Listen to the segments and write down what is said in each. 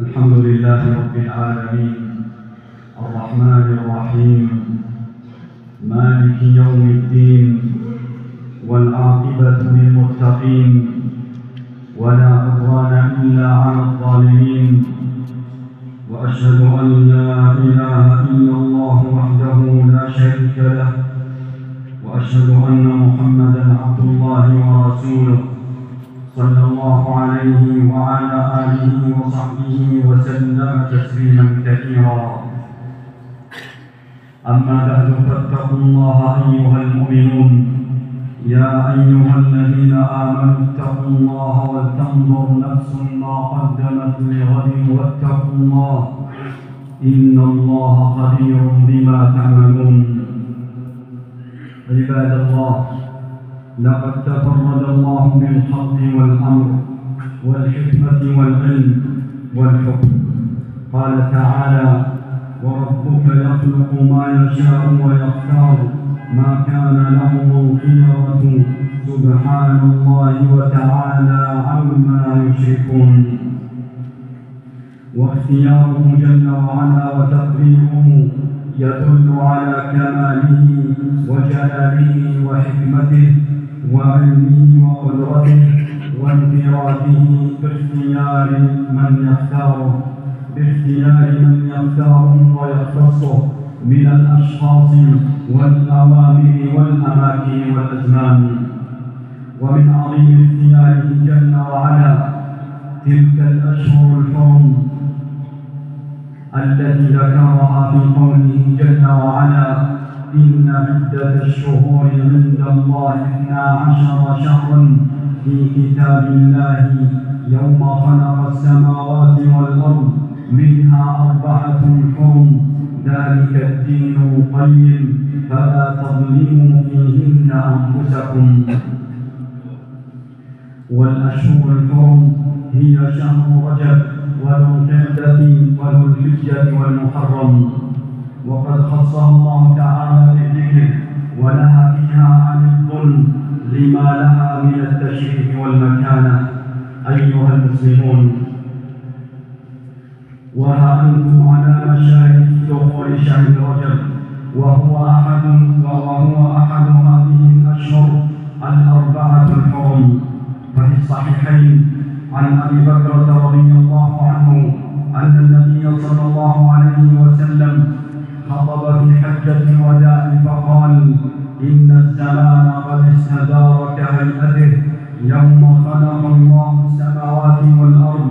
الحمد لله رب العالمين الرحمن الرحيم مالك يوم الدين والعاقبة للمتقين ولا عدوان إلا على الظالمين وأشهد أن لا إله إلا الله وحده لا شريك له وأشهد أن محمدًا عبد الله ورسوله صلى الله عليه وعلى آله وصحبه وسلم تسليما كثيرا. أما بعد فاتقوا الله أيها المؤمنون يا أيها الذين آمنوا اتقوا الله ولتنظر نفس ما قدمت لغد واتقوا الله إن الله خبير بما تعملون. عباد الله، لقد تفرد الله بالحق والأمر والحكمة والعلم والحكم. قال تعالى: وربك يخلق ما يشاء ويختار ما كان لهم الخيرة سبحان الله وتعالى عما يشركون. واختياره جل وعلا وتقديره يدل على كماله وجلاله وحكمته وعلمه وقدرته وانفراده باختيار من يختاره ويختصه من الأشخاص والأوامر والأماكن والأزمان. ومن عظيم اختياره جل وعلا تلك الأشهر الحرم التي ذكرها في قوله جل وعلا: إن عدة الشهور عند الله 12 شهرا في كتاب الله يوم خلق السماوات والأرض منها 4 حرم ذلك الدين القيم فلا تظلموا فيهن أنفسكم. والأشهر الحرم هي شهر رجب وذو القعدة وذو الحجة والمحرم، وقد خصها الله تعالى بالذكر ونهى فيها عن الظلم لما لها من التشريف والمكانة. أيها المسلمون، وها أنتم على مشارف دخول شهر رجب، وهو أحد هذه الأشهر 4 الحرم. ففي الصحيحين عن أبي بكرة رضي الله عنه أن النبي صلى الله عليه وسلم خطب في حجة الوداع فقال: إن الزمان قد استدار كهيئته يوم خلق الله السماوات والأرض.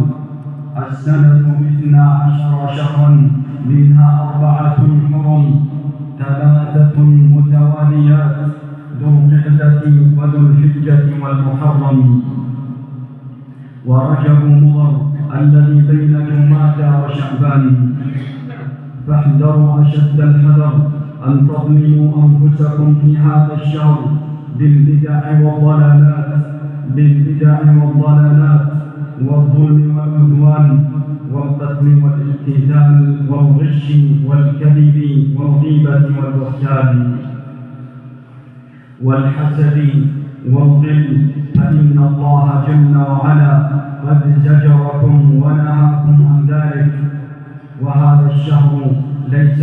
السنة 12 شهرا منها 4 حرم 3 متواليات ذو القعدة وذو الحجة والمحرم ورجب مضر الذي بين جمادى وشعبان. فاحذروا أشد الحذر أن تظلموا أنفسكم في هذا الشهر بالبدع والضلالات والظلم والعدوان والقتل والاقتتال والغش والكذب والغيبة والبهتان والحسد والظل، فإن الله جل وعلا قد زجركم ونهاكم عن ذلك. وهذا الشهر ليس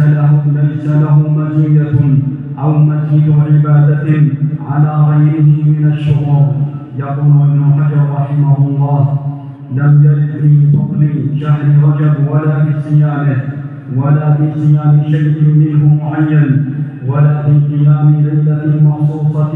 له مزية أو مزيد عبادة على غيره من الشهور. يقول ابن حجر رحمه الله: لم يرد في فضل شهر رجب ولا في صيامه ولا في صيام شيء منه معين ولا في قيام ليلة مخصوصة